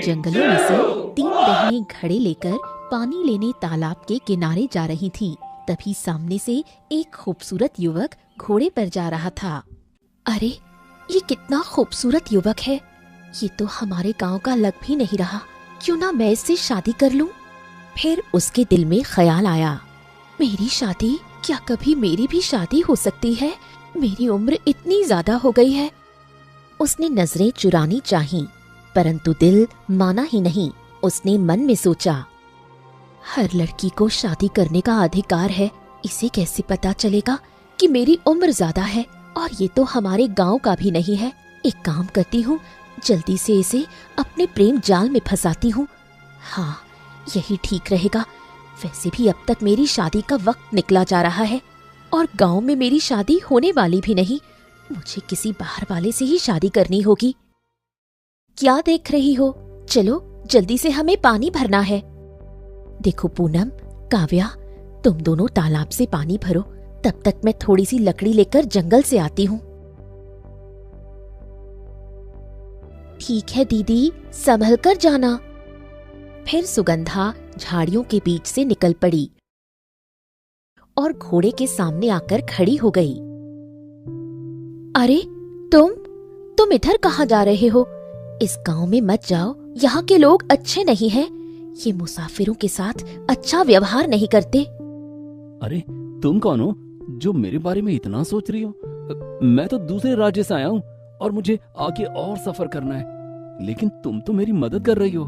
जंगलों में से 3 बहनें घड़े लेकर पानी लेने तालाब के किनारे जा रही थीं। तभी सामने से एक खूबसूरत युवक घोड़े पर जा रहा था। अरे, ये कितना खूबसूरत युवक है। ये तो हमारे गांव का लग भी नहीं रहा। क्यों ना मैं इससे शादी कर लूं? फिर उसके दिल में ख्याल आया, मेरी शादी, क्या कभी मेरी भी शादी हो सकती है? मेरी उम्र इतनी ज्यादा हो गई है। उसने नजरें चुरानी चाहीं, परंतु दिल माना ही नहीं। उसने मन में सोचा, हर लड़की को शादी करने का अधिकार है। इसे कैसे पता चलेगा कि मेरी उम्र ज्यादा है? और ये तो हमारे गांव का भी नहीं है। एक काम करती हूँ, जल्दी से इसे अपने प्रेम जाल में फंसाती हूँ। हाँ, यही ठीक रहेगा। वैसे भी अब तक मेरी शादी का वक्त निकला जा रहा है और गांव में मेरी शादी होने वाली भी नहीं। मुझे किसी बाहर वाले से ही शादी करनी होगी। क्या देख रही हो? चलो जल्दी से, हमें पानी भरना है। देखो पूनम, काव्या, तुम दोनों तालाब से पानी भरो। तब तक मैं थोड़ी सी लकड़ी लेकर जंगल से आती हूँ। ठीक है दीदी, संभल कर जाना। फिर सुगंधा झाड़ियों के बीच से निकल पड़ी और घोड़े के सामने आकर खड़ी हो गई। अरे तुम इधर कहाँ जा रहे हो? इस गांव में मत जाओ, यहाँ के लोग अच्छे नहीं हैं। ये मुसाफिरों के साथ अच्छा व्यवहार नहीं करते। अरे, तुम कौन हो जो मेरे बारे में इतना सोच रही हो? मैं तो दूसरे राज्य से आया हूँ और मुझे आगे और सफर करना है, लेकिन तुम तो मेरी मदद कर रही हो।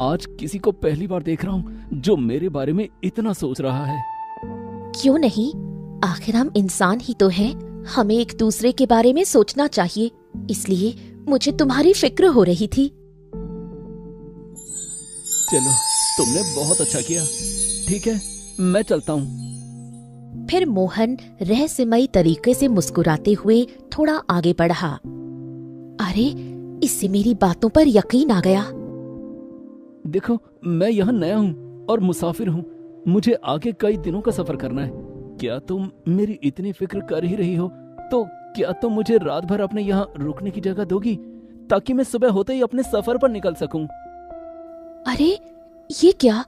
आज किसी को पहली बार देख रहा हूँ जो मेरे बारे में इतना सोच रहा है। क्यों नहीं, आखिर हम इंसान ही तो हैं। हमें एक दूसरे के बारे में सोचना चाहिए। इसलिए मुझे तुम्हारी फिक्र हो रही थी। चलो, तुमने बहुत अच्छा किया। ठीक है, मैं चलता हूँ। फिर मोहन रहस्यमयी तरीके से मुस्कुराते हुए थोड़ा आगे बढ़ा। अरे, इससे मेरी बातों पर यकीन आ गया। देखो, मैं यहाँ नया हूँ और मुसाफिर हूँ। मुझे आगे कई दिनों का सफर करना है। क्या तुम मेरी इतनी फिक्र कर ही रही हो, तो क्या तुम मुझे रात भर अपने यहाँ रुकने की जगह दोगी, ताकि मैं सुबह होते ही अपने सफर पर निकल सकूं? अरे, ये क्या?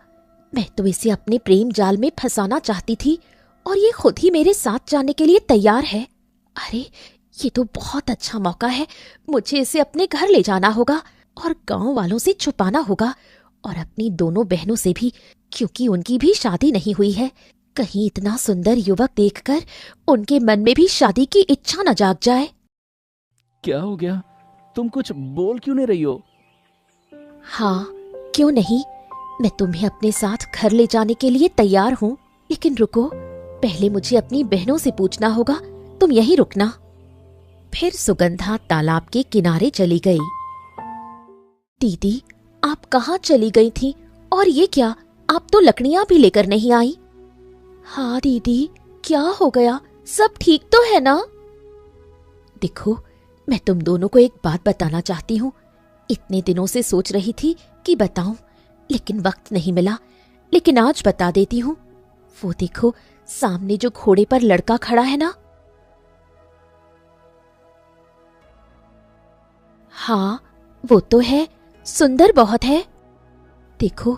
मैं तो इसे अपने प्रेम जाल में फंसाना चाहती थी और ये खुद ही मेरे साथ जाने के लिए तैयार है। अरे, ये तो बहुत अच्छा मौका है। मुझे इसे अपने घर ले जाना होगा और गांव वालों से छुपाना होगा और अपनी दोनों बहनों से भी, क्योंकि उनकी भी शादी नहीं हुई है। कहीं इतना सुंदर युवक देखकर उनके मन में भी शादी की इच्छा न जाग जाए। क्या हो गया? तुम कुछ बोल क्यों नहीं रही हो? हाँ, क्यों नहीं, मैं तुम्हें अपने साथ घर ले जाने के लिए तैयार हूँ। लेकिन रुको, पहले मुझे अपनी बहनों से पूछना होगा। तुम यहीं रुकना। फिर सुगंधा तालाब के किनारे चली गई। दीदी, आप कहाँ चली गई थी? और ये क्या, आप तो लकड़ियाँ भी लेकर नहीं आई। हाँ दीदी, क्या हो गया? सब ठीक तो है ना? देखो, मैं तुम दोनों को एक बात बताना चाहती हूँ। इतने दिनों से सोच रही थी कि बताऊं, लेकिन वक्त नहीं मिला। लेकिन आज बता देती हूँ। वो देखो, सामने जो घोड़े पर लड़का खड़ा है ना। हाँ, वो तो है, सुंदर बहुत है। देखो,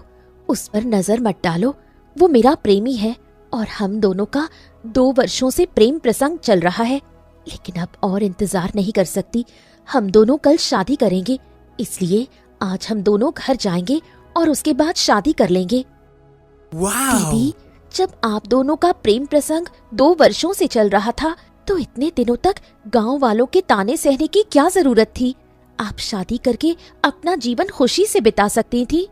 उस पर नजर मत डालो। वो मेरा प्रेमी है और हम दोनों का 2 वर्षों से प्रेम प्रसंग चल रहा है। लेकिन अब और इंतजार नहीं कर सकती। हम दोनों कल शादी करेंगे, इसलिए आज हम दोनों घर जाएंगे और उसके बाद शादी कर लेंगे। दीदी, जब आप दोनों का प्रेम प्रसंग 2 वर्षों से चल रहा था, तो इतने दिनों तक गांव वालों के ताने सहने की क्या जरूरत थी? आप शादी करके अपना जीवन खुशी से बिता सकती थी।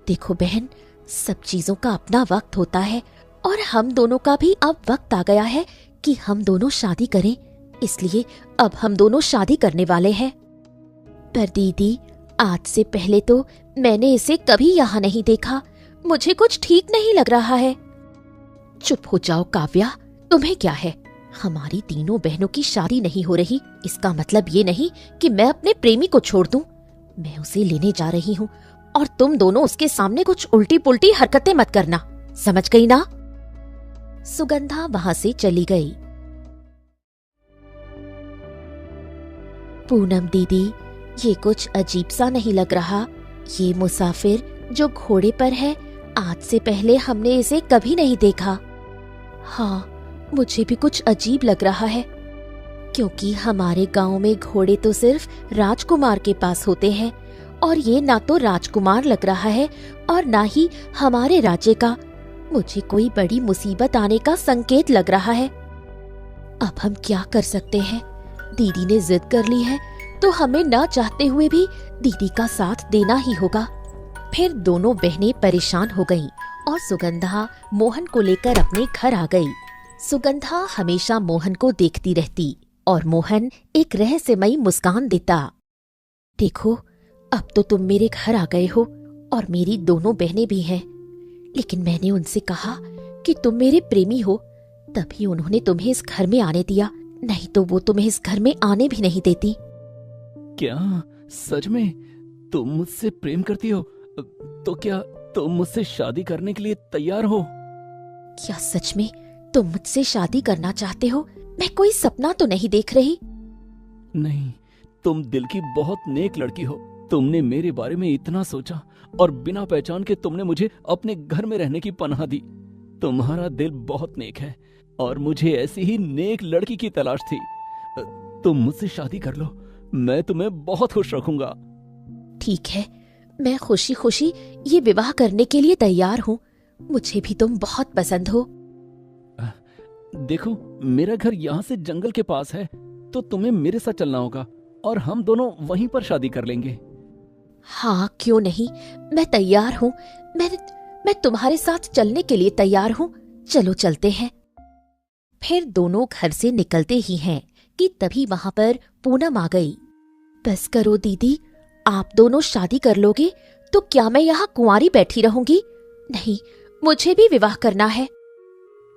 देखो बहन, सब चीजों का अपना वक्त होता है और हम दोनों का भी अब वक्त आ गया है कि हम दोनों शादी करें। इसलिए अब हम दोनों शादी करने वाले हैं। पर दीदी, आज से पहले तो मैंने इसे कभी यहाँ नहीं देखा। मुझे कुछ ठीक नहीं लग रहा है। चुप हो जाओ काव्या, तुम्हें क्या है? हमारी तीनों बहनों की शादी नहीं हो रही, इसका मतलब ये नहीं कि मैं अपने प्रेमी को छोड़ दूं। मैं उसे लेने जा रही हूँ और तुम दोनों उसके सामने कुछ उल्टी पुल्टी हरकतें मत करना, समझ गई ना? सुगंधा वहां से चली गई। पूनम दीदी, ये कुछ अजीब सा नहीं लग रहा? ये मुसाफिर जो घोड़े पर है, आज से पहले हमने इसे कभी नहीं देखा। हाँ, मुझे भी कुछ अजीब लग रहा है, क्योंकि हमारे गांव में घोड़े तो सिर्फ राजकुमार के पास होते हैं, और ये ना तो राजकुमार लग रहा है और ना ही हमारे राज्य का। मुझे कोई बड़ी मुसीबत आने का संकेत लग रहा है। अब हम क्या कर सकते हैं? दीदी ने जिद कर ली है तो हमें ना चाहते हुए भी दीदी का साथ देना ही होगा। फिर दोनों बहनें परेशान हो गईं और सुगंधा मोहन को लेकर अपने घर आ गई। सुगंधा हमेशा मोहन को देखती रहती और मोहन एक रहस्यमयी मुस्कान देता। देखो, अब तो तुम मेरे घर आ गए हो और मेरी दोनों बहनें भी हैं, लेकिन मैंने उनसे कहा कि तुम मेरे प्रेमी हो, तभी उन्होंने तुम्हें इस घर में आने दिया, नहीं तो वो तुम्हें इस घर में आने भी नहीं देती। क्या सच में तुम मुझसे प्रेम करती हो? तो क्या तुम मुझसे शादी करने के लिए तैयार हो? क्या सच में तुम मुझसे शादी करना चाहते हो? मैं कोई सपना तो नहीं देख रही? नहीं, तुम दिल की बहुत नेक लड़की हो। तुमने मेरे बारे में इतना सोचा और बिना पहचान के तुमने मुझे अपने घर में रहने की पनाह दी। तुम्हारा दिल बहुत नेक है और मुझे ऐसी ही नेक लड़की की तलाश थी। तुम मुझसे शादी कर लो, मैं तुम्हें बहुत खुश रखूंगा। ठीक है, मैं खुशी खुशी ये विवाह करने के लिए तैयार हूँ। मुझे भी तुम बहुत पसंद हो। देखो, मेरा घर यहाँ से जंगल के पास है, तो तुम्हें मेरे साथ चलना होगा और हम दोनों वहीं पर शादी कर लेंगे। हाँ, क्यों नहीं, मैं तैयार हूँ। मैं तुम्हारे साथ चलने के लिए तैयार हूँ। चलो चलते हैं। फिर दोनों घर से निकलते ही हैं कि तभी वहां पर पूनम आ गई। बस करो दीदी, आप दोनों शादी कर लोगे तो क्या मैं यहाँ कुंवारी बैठी रहूंगी? नहीं, मुझे भी विवाह करना है।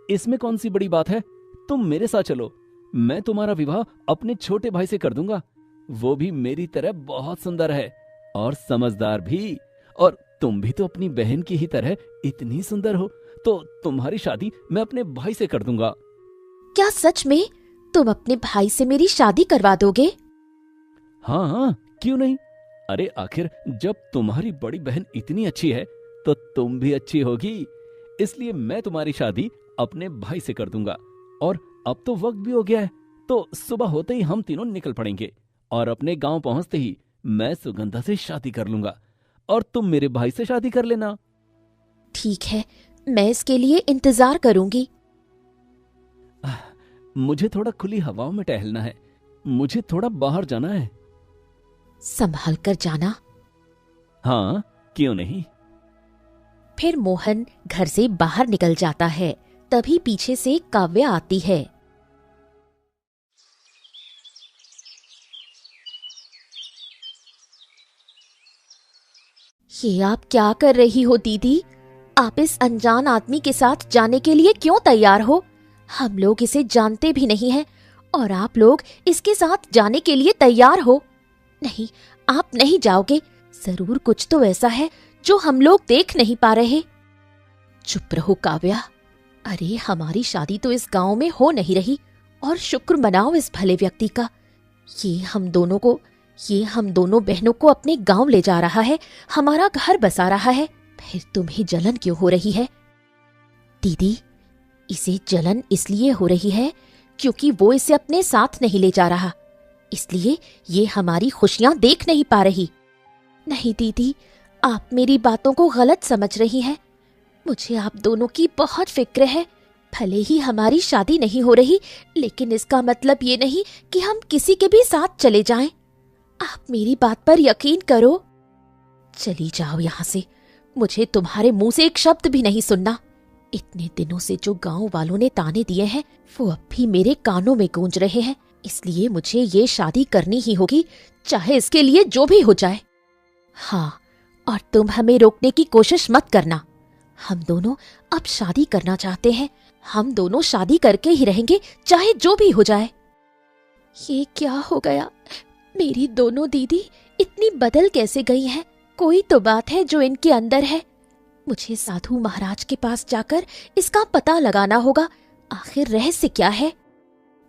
इसमें कौन सी बड़ी बात है? तुम मेरे साथ चलो, मैं तुम्हारा विवाह अपने छोटे भाई से कर दूंगा। वो भी मेरी तरह बहुत सुंदर है और समझदार भी, और तुम भी तो अपनी बहन की ही तरह इतनी सुंदर हो, तो तुम्हारी शादी मैं अपने भाई से कर दूंगा। क्या सच में तुम अपने भाई से मेरी शादी करवा दोगे? हाँ हाँ, क्यों नहीं। अरे आखिर जब तुम्हारी बड़ी बहन इतनी अच्छी है तो तुम भी अच्छी होगी, इसलिए मैं तुम्हारी शादी अपने भाई से कर दूंगा। और अब तो वक्त भी हो गया है, तो सुबह होते ही हम तीनों निकल पड़ेंगे और अपने गांव पहुंचते ही मैं सुगंधा से शादी कर लूंगा और तुम मेरे भाई से शादी कर लेना। ठीक है, मैं इसके लिए इंतजार करूंगी। मुझे थोड़ा खुली हवाओं में टहलना है, मुझे थोड़ा बाहर जाना है। संभाल कर जाना। हाँ, क्यों नहीं। फिर मोहन घर से बाहर निकल जाता है। तभी पीछे से काव्या आती है। ये आप क्या कर रही हो दीदी? आप इस अनजान आदमी के साथ जाने के लिए क्यों तैयार हो? हम लोग इसे जानते भी नहीं हैं और आप लोग इसके साथ जाने के लिए तैयार हो। नहीं, आप नहीं जाओगे। जरूर कुछ तो ऐसा है जो हम लोग देख नहीं पा रहे। चुप रहो काव्या। अरे, हमारी शादी तो इस गांव में हो नहीं रही और शुक्र मनाओ इस भले व्यक्ति का। ये हम दोनों बहनों को अपने गांव ले जा रहा है, हमारा घर बसा रहा है। फिर तुम्हें जलन क्यों हो रही है? दीदी, इसे जलन इसलिए हो रही है क्योंकि वो इसे अपने साथ नहीं ले जा रहा, इसलिए ये हमारी खुशियां देख नहीं पा रही। नहीं दीदी, आप मेरी बातों को गलत समझ रही हैं। मुझे आप दोनों की बहुत फिक्र है। भले ही हमारी शादी नहीं हो रही, लेकिन इसका मतलब ये नहीं कि हम किसी के भी साथ चले जाएं। आप मेरी बात पर यकीन करो। चली जाओ यहाँ से, मुझे तुम्हारे मुंह से एक शब्द भी नहीं सुनना। इतने दिनों से जो गांव वालों ने ताने दिए हैं वो अब भी मेरे कानों में गूंज रहे हैं, इसलिए मुझे ये शादी करनी ही होगी, चाहे इसके लिए जो भी हो जाए। हाँ, और तुम हमें रोकने की कोशिश मत करना। हम दोनों अब शादी करना चाहते हैं, हम दोनों शादी करके ही रहेंगे, चाहे जो भी हो जाए। ये क्या हो गया? मेरी दोनों दीदी इतनी बदल कैसे गई हैं? कोई तो बात है जो इनके अंदर है। मुझे साधु महाराज के पास जाकर इसका पता लगाना होगा, आखिर रहस्य क्या है।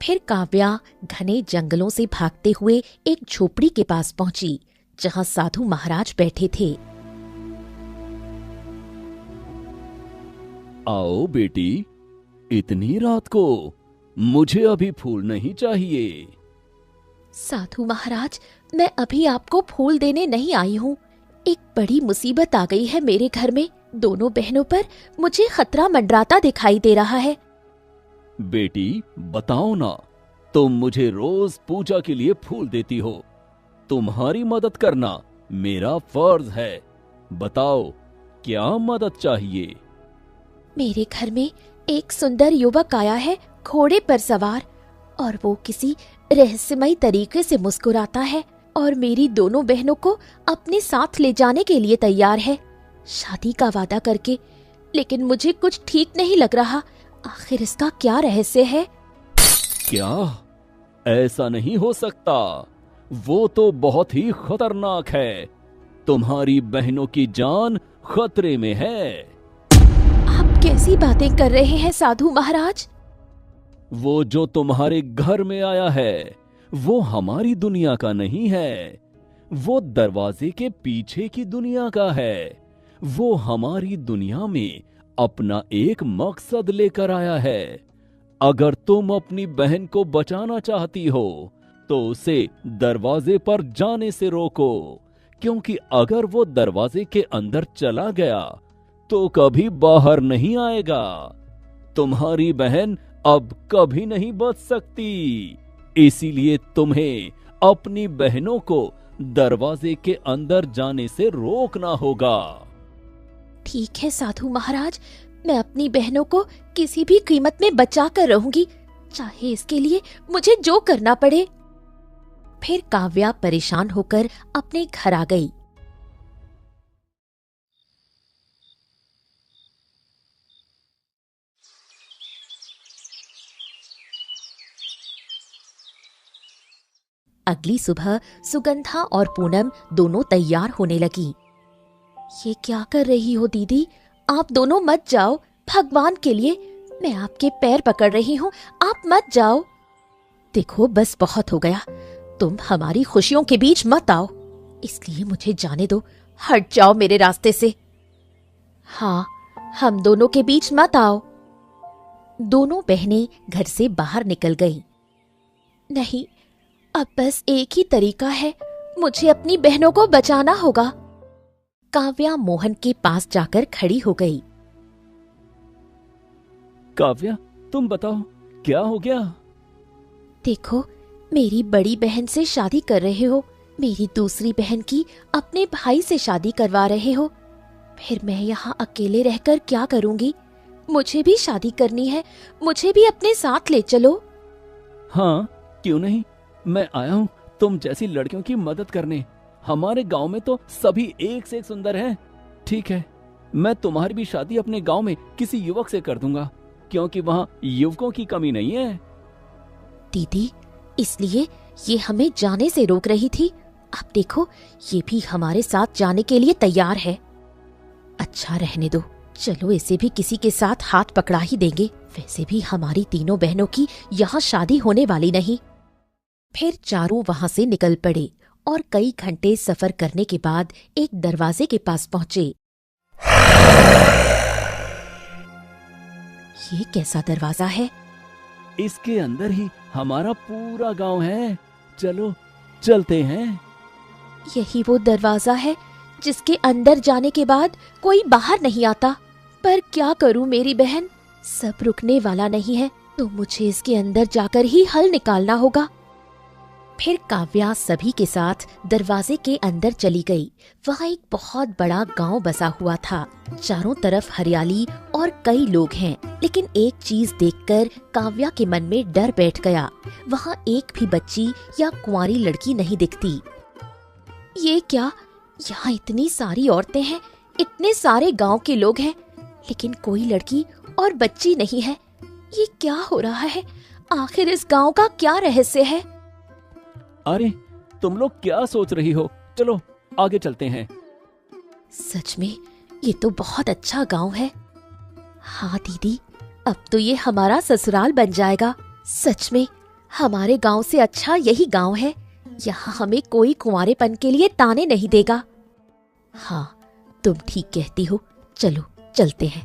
फिर काव्या घने जंगलों से भागते हुए एक झोपड़ी के पास पहुंची, जहां साधु महाराज बैठे थे। आओ बेटी, इतनी रात को मुझे अभी फूल नहीं चाहिए। साधु महाराज, मैं अभी आपको फूल देने नहीं आई हूँ। एक बड़ी मुसीबत आ गई है मेरे घर में। दोनों बहनों पर मुझे खतरा मंडराता दिखाई दे रहा है। बेटी बताओ ना, तुम मुझे रोज पूजा के लिए फूल देती हो। तुम्हारी मदद करना मेरा फर्ज है। बताओ क्या मदद चाहिए। मेरे घर में एक सुंदर युवक आया है, घोड़े पर सवार, और वो किसी रहस्यमयी तरीके से मुस्कुराता है और मेरी दोनों बहनों को अपने साथ ले जाने के लिए तैयार है, शादी का वादा करके। लेकिन मुझे कुछ ठीक नहीं लग रहा। आखिर इसका क्या रहस्य है? क्या? ऐसा नहीं हो सकता। वो तो बहुत ही खतरनाक है। तुम्हारी बहनों की जान खतरे में है। आप कैसी बातें कर रहे हैं साधु महाराज? वो जो तुम्हारे घर में आया है वो हमारी दुनिया का नहीं है। वो दरवाजे के पीछे की दुनिया का है। वो हमारी दुनिया में अपना एक मकसद लेकर आया है। अगर तुम अपनी बहन को बचाना चाहती हो तो उसे दरवाजे पर जाने से रोको, क्योंकि अगर वो दरवाजे के अंदर चला गया तो कभी बाहर नहीं आएगा। तुम्हारी बहन अब कभी नहीं बच सकती। इसीलिए तुम्हें अपनी बहनों को दरवाजे के अंदर जाने से रोकना होगा। ठीक है साधु महाराज, मैं अपनी बहनों को किसी भी कीमत में बचा कर रहूंगी, चाहे इसके लिए मुझे जो करना पड़े। फिर काव्या परेशान होकर अपने घर आ गई। अगली सुबह सुगंधा और पूनम दोनों तैयार होने लगी। ये क्या कर रही हो दीदी? आप दोनों मत जाओ, भगवान के लिए मैं आपके पैर पकड़ रही हूँ, आप मत जाओ। देखो बस बहुत हो गया, तुम हमारी खुशियों के बीच मत आओ, इसलिए मुझे जाने दो, हट जाओ मेरे रास्ते से। हाँ, हम दोनों के बीच मत आओ। दोनों बहनें घर से बाहर निकल गईं। नहीं, अब बस एक ही तरीका है, मुझे अपनी बहनों को बचाना होगा। काव्या मोहन के पास जाकर खड़ी हो गई। काव्या, तुम बताओ क्या हो गया? देखो, मेरी बड़ी बहन से शादी कर रहे हो, मेरी दूसरी बहन की अपने भाई से शादी करवा रहे हो। फिर मैं यहाँ अकेले रहकर क्या करूँगी? मुझे भी शादी करनी है, मुझे भी अपने साथ ले चलो। हाँ, क्यों नहीं, मैं आया हूँ तुम जैसी लड़कियों की मदद करने। हमारे गांव में तो सभी एक से एक सुंदर हैं। ठीक है, मैं तुम्हारी भी शादी अपने गांव में किसी युवक से कर दूंगा, क्योंकि वहाँ युवकों की कमी नहीं है। दीदी, इसलिए ये हमें जाने से रोक रही थी। अब देखो, ये भी हमारे साथ जाने के लिए तैयार है। अच्छा रहने दो, चलो इसे भी किसी के साथ हाथ पकड़ा ही देंगे। वैसे भी हमारी तीनों बहनों की यहाँ शादी होने वाली नहीं। फिर चारों वहां से निकल पड़े और कई घंटे सफर करने के बाद एक दरवाजे के पास पहुंचे। ये कैसा दरवाजा है? इसके अंदर ही हमारा पूरा गांव है। चलो चलते हैं। यही वो दरवाजा है जिसके अंदर जाने के बाद कोई बाहर नहीं आता। पर क्या करूं मेरी बहन, सब रुकने वाला नहीं है, तो मुझे इसके अंदर जाकर ही हल निकालना होगा। फिर काव्या सभी के साथ दरवाजे के अंदर चली गई। वहाँ एक बहुत बड़ा गांव बसा हुआ था। चारों तरफ हरियाली और कई लोग हैं, लेकिन एक चीज देखकर काव्या के मन में डर बैठ गया। वहाँ एक भी बच्ची या कुंवारी लड़की नहीं दिखती। ये क्या, यहाँ इतनी सारी औरतें हैं, इतने सारे गांव के लोग हैं, लेकिन कोई लड़की और बच्ची नहीं है। ये क्या हो रहा है? आखिर इस गांव का क्या रहस्य है? अरे, तुम लोग क्या सोच रही हो? चलो आगे चलते हैं। सच में ये तो बहुत अच्छा गांव है। हाँ दीदी, अब तो ये हमारा ससुराल बन जाएगा। सच में हमारे गांव से अच्छा यही गांव है। यहाँ हमें कोई कुंवारेपन के लिए ताने नहीं देगा। हाँ, तुम ठीक कहती हो, चलो चलते हैं।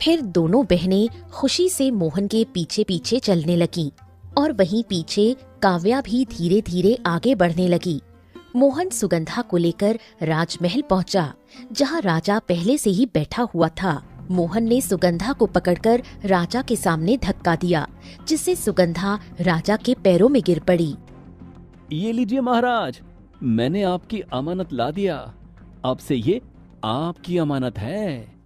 फिर दोनों बहनें खुशी से मोहन के पीछे पीछे चलने लगीं और वहीं पीछे काव्या भी धीरे धीरे आगे बढ़ने लगी। मोहन सुगंधा को लेकर राजमहल पहुंचा, जहां राजा पहले से ही बैठा हुआ था। मोहन ने सुगंधा को पकड़कर राजा के सामने धक्का दिया, जिससे सुगंधा राजा के पैरों में गिर पड़ी। ये लीजिए महाराज, मैंने आपकी अमानत ला दिया। अब से ये आपकी अमानत है।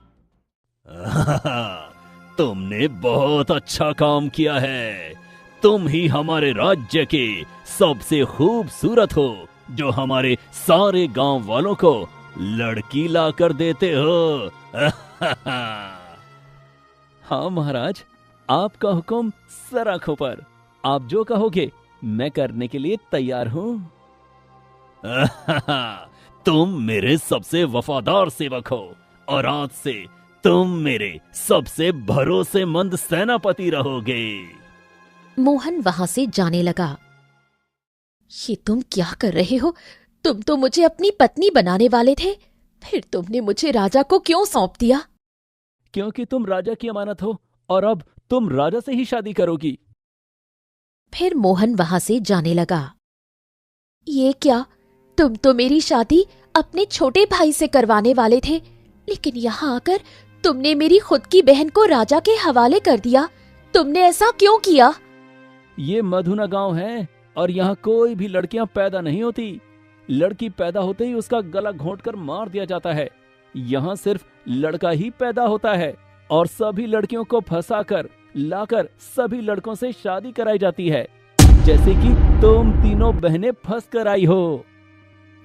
तुमने बहुत अच्छा काम किया है। तुम ही हमारे राज्य के सबसे खूबसूरत हो, जो हमारे सारे गांव वालों को लड़की ला कर देते हो। हाँ महाराज, आपका हुक्म सर आंखों पर। आप जो कहोगे मैं करने के लिए तैयार हूँ। तुम मेरे सबसे वफादार सेवक हो और आज से तुम मेरे सबसे भरोसेमंद सेनापति रहोगे। मोहन वहां से जाने लगा। ये तुम क्या कर रहे हो? तुम तो मुझे अपनी पत्नी बनाने वाले थे, फिर तुमने मुझे राजा को क्यों सौंप दिया? क्योंकि तुम राजा की अमानत हो और अब तुम राजा से ही शादी करोगी। फिर मोहन वहां से जाने लगा। ये क्या? तुम तो मेरी शादी अपने छोटे भाई से करवाने वाले थे, लेकिन यहाँ आकर तुमने मेरी खुद की बहन को राजा के हवाले कर दिया। तुमने ऐसा क्यों किया? ये मधुना गांव है और यहाँ कोई भी लड़कियां पैदा नहीं होती। लड़की पैदा होते ही उसका गला घोंटकर मार दिया जाता है। यहाँ सिर्फ लड़का ही पैदा होता है और सभी लड़कियों को फंसाकर लाकर सभी लड़कों से शादी कराई जाती है, जैसे कि तुम तीनों बहनें फंस कर आई हो।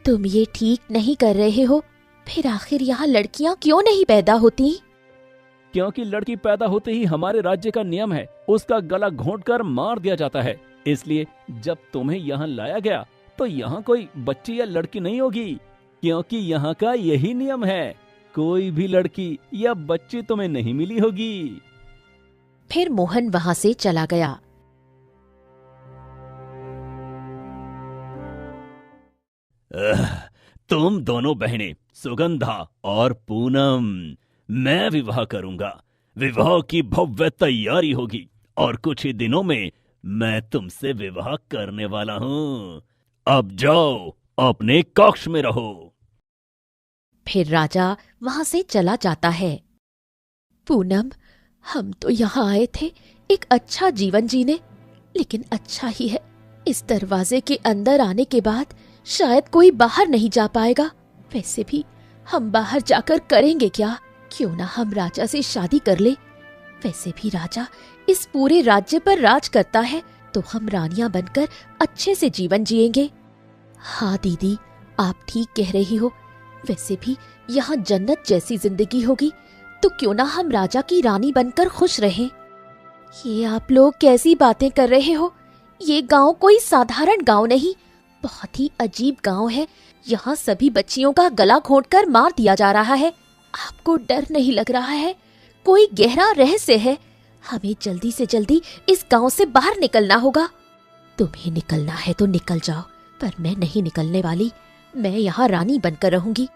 तुम ये ठीक नहीं कर रहे हो। फिर आखिर यहाँ लड़कियाँ क्यों नहीं पैदा होती? क्योंकि लड़की पैदा होते ही हमारे राज्य का नियम है, उसका गला घोंटकर मार दिया जाता है। इसलिए जब तुम्हें यहाँ लाया गया तो यहाँ कोई बच्ची या लड़की नहीं होगी, क्योंकि यहाँ का यही नियम है। कोई भी लड़की या बच्ची तुम्हें नहीं मिली होगी। फिर मोहन वहां से चला गया। तुम दोनों बहनें सुगंधा और पूनम, मैं विवाह करूंगा। विवाह की भव्य तैयारी होगी और कुछ ही दिनों में मैं तुमसे विवाह करने वाला हूं। अब जाओ, अपने कक्ष में रहो। फिर राजा वहां से चला जाता है। पूनम, हम तो यहाँ आए थे एक अच्छा जीवन जीने, लेकिन अच्छा ही है, इस दरवाजे के अंदर आने के बाद शायद कोई बाहर नहीं जा पाएगा। वैसे भी हम बाहर जाकर करेंगे क्या? क्यों ना हम राजा से शादी कर ले। वैसे भी राजा इस पूरे राज्य पर राज करता है, तो हम रानियां बनकर अच्छे से जीवन जिएंगे। हाँ दीदी, आप ठीक कह रही हो। वैसे भी यहाँ जन्नत जैसी जिंदगी होगी, तो क्यों ना हम राजा की रानी बनकर खुश रहें। ये आप लोग कैसी बातें कर रहे हो? ये गांव कोई साधारण गांव नहीं, बहुत ही अजीब गांव है। यहाँ सभी बच्चियों का गला घोंटकर मार दिया जा रहा है। आपको डर नहीं लग रहा है? कोई गहरा रहस्य है। हमें जल्दी से जल्दी इस गांव से बाहर निकलना होगा। तुम्हें निकलना है तो निकल जाओ, पर मैं नहीं निकलने वाली। मैं यहाँ रानी बनकर रहूंगी।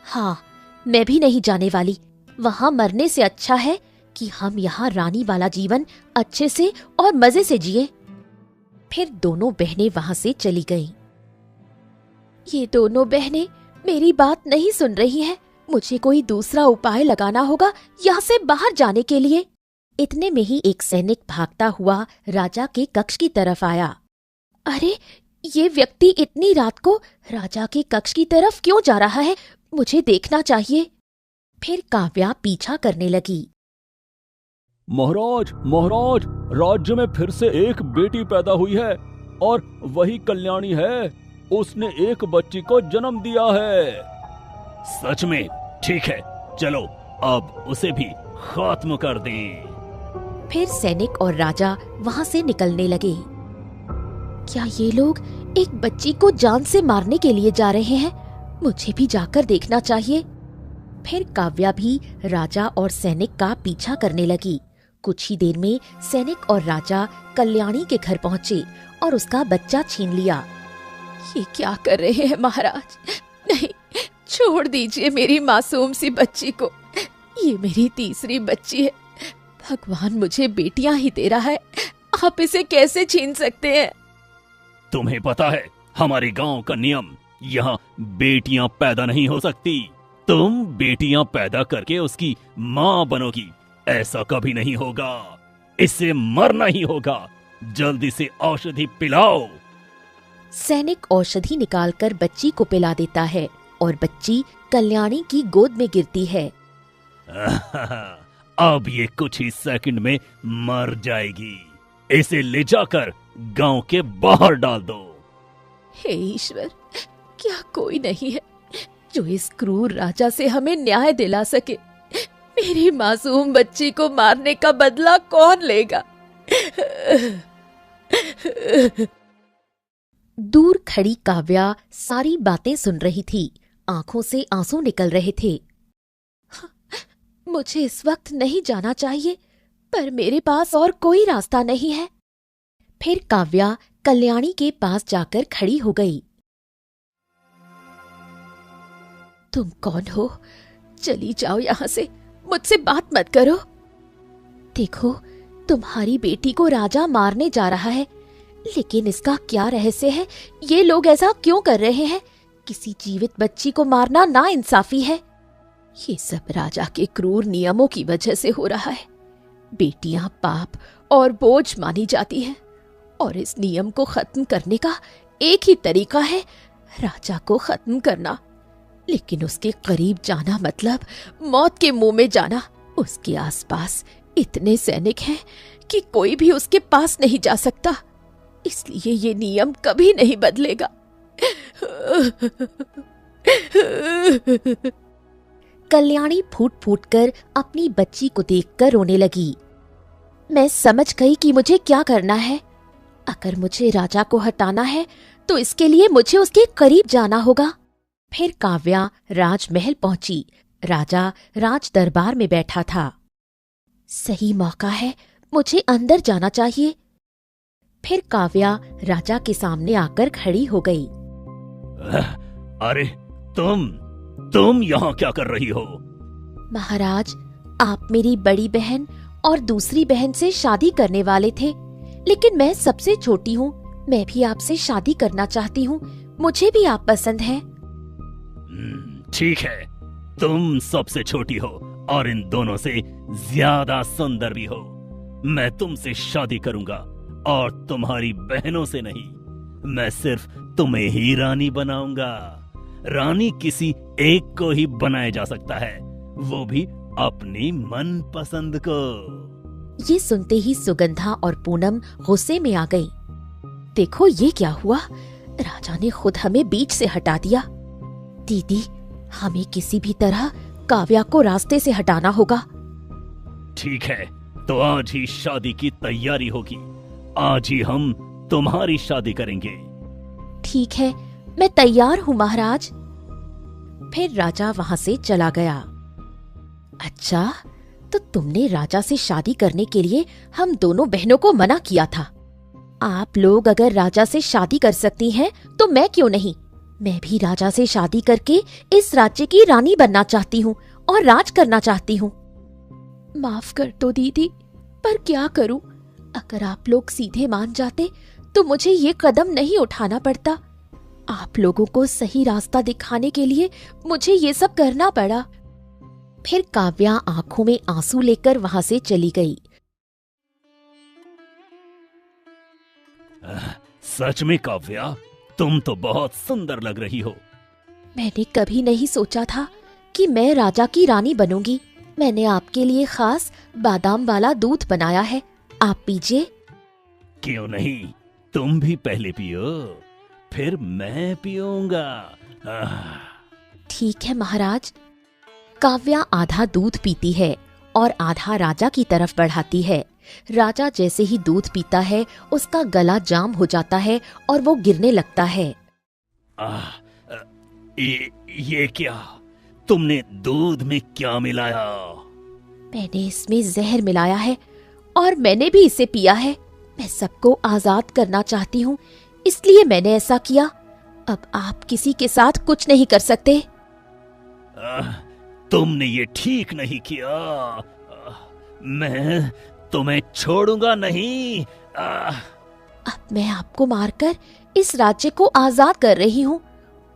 हाँ, मैं भी नहीं जाने वाली। वहाँ मरने से अच्छा है कि हम यहाँ रानी वाला जीवन अच्छे से और मजे से जिए। फिर दोनों बहनें वहां से चली गईं। ये दोनों बहनें मेरी बात नहीं सुन रही हैं। मुझे कोई दूसरा उपाय लगाना होगा यहाँ से बाहर जाने के लिए। इतने में ही एक सैनिक भागता हुआ राजा के कक्ष की तरफ आया। अरे, ये व्यक्ति इतनी रात को राजा के कक्ष की तरफ क्यों जा रहा है? मुझे देखना चाहिए। फिर काव्या पीछा करने लगी। महाराज, महाराज, राज्य में फिर से एक बेटी पैदा हुई है और वही कल्याणी है। उसने एक बच्ची को जन्म दिया है। सच में? ठीक है, चलो अब उसे भी खत्म कर दें। फिर सैनिक और राजा वहां से निकलने लगे। क्या ये लोग एक बच्ची को जान से मारने के लिए जा रहे हैं? मुझे भी जाकर देखना चाहिए। फिर काव्या भी राजा और सैनिक का पीछा करने लगी। कुछ ही देर में सैनिक और राजा कल्याणी के घर पहुंचे और उसका बच्चा छीन लिया। ये क्या कर रहे हैं महाराज? नहीं, छोड़ दीजिए मेरी मासूम सी बच्ची को। ये मेरी तीसरी बच्ची है। भगवान मुझे बेटियां ही दे रहा है, आप इसे कैसे छीन सकते हैं? तुम्हें पता है हमारे गांव का नियम, यहाँ बेटियां पैदा नहीं हो सकती। तुम बेटियां पैदा करके उसकी माँ बनोगी, ऐसा कभी नहीं होगा। इससे मरना ही होगा। जल्दी से औषधि पिलाओ। सैनिक औषधि निकालकर बच्ची को पिला देता है और बच्ची कल्याणी की गोद में गिरती है। अब ये कुछ ही सेकंड में मर जाएगी। इसे ले जाकर गांव के बाहर डाल दो। हे ईश्वर, क्या कोई नहीं है जो इस क्रूर राजा से हमें न्याय दिला सके? मेरी मासूम बच्ची को मारने का बदला कौन लेगा? दूर खड़ी काव्या सारी बातें सुन रही थी। आंखों से आंसू निकल रहे थे। मुझे इस वक्त नहीं जाना चाहिए, पर मेरे पास और कोई रास्ता नहीं है। फिर काव्या कल्याणी के पास जाकर खड़ी हो गई। तुम कौन हो? चली जाओ यहां से, मुझसे बात मत करो। देखो, तुम्हारी बेटी को राजा मारने जा रहा है, लेकिन इसका क्या रहस्य है? ये लोग ऐसा क्यों कर रहे हैं? किसी जीवित बच्ची को मारना नाइंसाफी है। ये सब राजा के क्रूर नियमों की वजह से हो रहा है। बेटियां पाप और बोझ मानी जाती हैं, और इस नियम को खत्म करने का एक ही तरीका है, राजा को खत्म करना। लेकिन उसके करीब जाना मतलब मौत के मुंह में जाना। उसके आसपास इतने सैनिक हैं कि कोई भी उसके पास नहीं जा सकता। इसलिए ये नियम कभी नहीं बदलेगा। कल्याणी फूट फूट कर अपनी बच्ची को देखकर रोने लगी। मैं समझ गई कि मुझे क्या करना है। अगर मुझे राजा को हटाना है तो इसके लिए मुझे उसके करीब जाना होगा। फिर काव्या राजमहल पहुंची। राजा राज दरबार में बैठा था। सही मौका है, मुझे अंदर जाना चाहिए। फिर काव्या राजा के सामने आकर खड़ी हो गई। अरे तुम यहाँ क्या कर रही हो? महाराज, आप मेरी बड़ी बहन और दूसरी बहन से शादी करने वाले थे, लेकिन मैं सबसे छोटी हूँ। मैं भी आपसे शादी करना चाहती हूँ। मुझे भी आप पसंद हैं। ठीक है, तुम सबसे छोटी हो और इन दोनों से ज्यादा सुंदर भी हो। मैं तुमसे शादी करूंगा और तुम्हारी बहनों से नहीं। मैं सिर्फ तुम्हें ही रानी बनाऊंगा। रानी किसी एक को ही बनाया जा सकता है, वो भी अपनी मन पसंद को। ये सुनते ही सुगंधा और पूनम गुस्से में आ गईं। देखो ये क्या हुआ? राजा ने खुद हमें बीच से हटा दिया। दीदी, हमें किसी भी तरह काव्या को रास्ते से हटाना होगा। ठीक है, तो आज ही शादी की तैयारी होगी। आज ही हम तुम्हारी शादी करेंगे। ठीक है, मैं तैयार हूँ महाराज। फिर राजा वहां से चला गया। अच्छा, तो तुमने राजा से शादी करने के लिए हम दोनों बहनों को मना किया था। आप लोग अगर राजा से शादी कर सकती हैं, तो मैं क्यों नहीं? मैं भी राजा से शादी करके इस राज्य की रानी बनना चाहती हूँ और राज करना चाहती हूँ। माफ कर दो दीदी, पर क्या करूँ? अगर आप लोग सीधे मान जाते तो मुझे ये कदम नहीं उठाना पड़ता। आप लोगों को सही रास्ता दिखाने के लिए मुझे ये सब करना पड़ा। फिर काव्या आंखों में आंसू लेकर वहां से चली गई। सच में काव्या, तुम तो बहुत सुंदर लग रही हो। मैंने कभी नहीं सोचा था कि मैं राजा की रानी बनूंगी। मैंने आपके लिए खास बादाम वाला दूध बनाया है, आप पीजिए। क्यों नहीं, तुम भी पहले पियो, फिर मैं पीऊंगा। ठीक है महाराज। काव्या आधा दूध पीती है और आधा राजा की तरफ बढ़ाती है। राजा जैसे ही दूध पीता है, उसका गला जाम हो जाता है और वो गिरने लगता है। ये क्या? तुमने दूध में क्या मिलाया? मैंने इसमें जहर मिलाया है और मैंने भी इसे पिया है। मैं सबको आजाद करना चाहती हूँ, इसलिए मैंने ऐसा किया। अब आप किसी के साथ कुछ नहीं कर सकते। तुमने ये ठीक नहीं किया। मैं तुम्हें छोड़ूंगा नहीं। अब मैं आपको मारकर इस राज्य को आजाद कर रही हूँ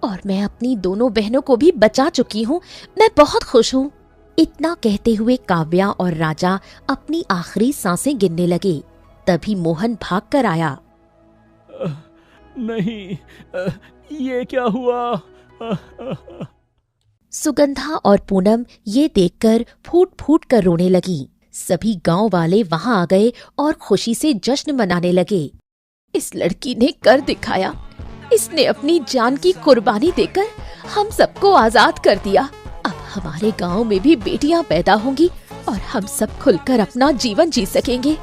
और मैं अपनी दोनों बहनों को भी बचा चुकी हूँ। मैं बहुत खुश हूँ। इतना कहते हुए काव्या और राजा अपनी आखिरी सांसें गिनने लगे। तभी मोहन भाग कर आया। नहीं, ये क्या हुआ? सुगंधा और पूनम ये देखकर फूट फूट कर रोने लगी। सभी गांव वाले वहां आ गए और खुशी से जश्न मनाने लगे। इस लड़की ने कर दिखाया। इसने अपनी जान की कुर्बानी देकर हम सबको आजाद कर दिया। अब हमारे गांव में भी बेटियां पैदा होंगी और हम सब खुलकर अपना जीवन जी सकेंगे।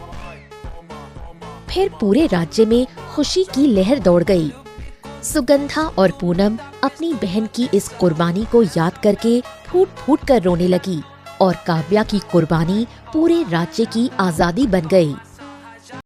फिर पूरे राज्य में खुशी की लहर दौड़ गई। सुगंधा और पूनम अपनी बहन की इस कुर्बानी को याद करके फूट फूट कर रोने लगी और काव्या की कुर्बानी पूरे राज्य की आजादी बन गई।